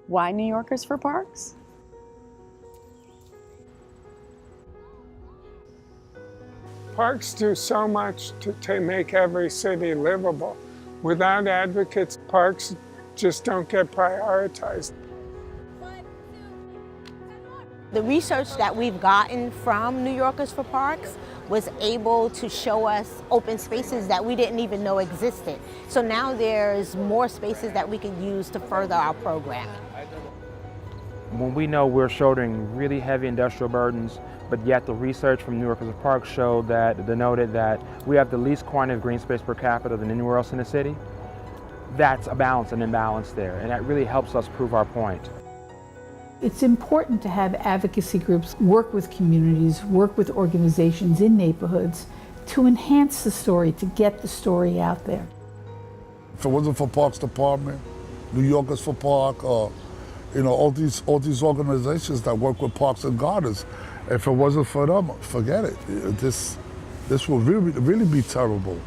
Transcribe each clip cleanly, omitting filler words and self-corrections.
Why New Yorkers for Parks? Parks do so much to make every city livable. Without advocates, parks just don't get prioritized. The research that we've gotten from New Yorkers for Parks was able to show us open spaces that we didn't even know existed. So now there's more spaces that we can use to further our programming. When we know we're shouldering really heavy industrial burdens, but yet the research from New Yorkers for Parks denoted that we have the least quantity of green space per capita than anywhere else in the city, that's a balance and imbalance there, and that really helps us prove our point. It's important to have advocacy groups work with communities, work with organizations in neighborhoods to enhance the story, to get the story out there. If it wasn't for Parks Department, New Yorkers for Park, all these organizations that work with parks and gardens, if it wasn't for them, forget it. This will really be terrible.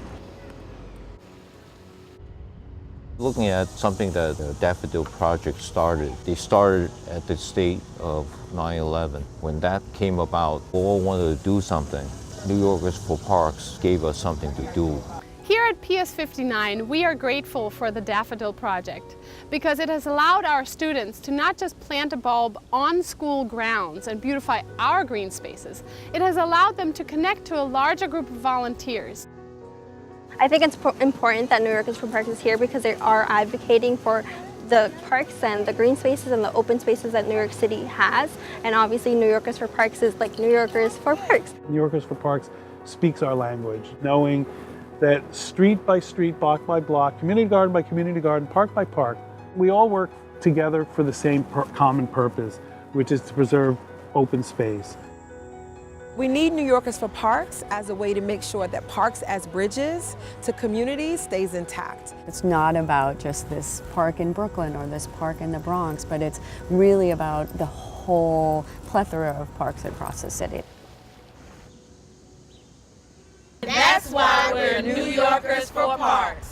Looking at something that the Daffodil Project started, they started at the state of 9/11. When that came about, we all wanted to do something. New Yorkers for Parks gave us something to do. Here at PS 59, we are grateful for the Daffodil Project because it has allowed our students to not just plant a bulb on school grounds and beautify our green spaces, it has allowed them to connect to a larger group of volunteers. I think it's important that New Yorkers for Parks is here because they are advocating for the parks and the green spaces and the open spaces that New York City has. And obviously New Yorkers for Parks is like New Yorkers for Parks. New Yorkers for Parks speaks our language, knowing that street by street, block by block, community garden by community garden, park by park, we all work together for the same common purpose, which is to preserve open space. We need New Yorkers for Parks as a way to make sure that parks as bridges to communities stays intact. It's not about just this park in Brooklyn or this park in the Bronx, but it's really about the whole plethora of parks across the city. That's why we're New Yorkers for Parks.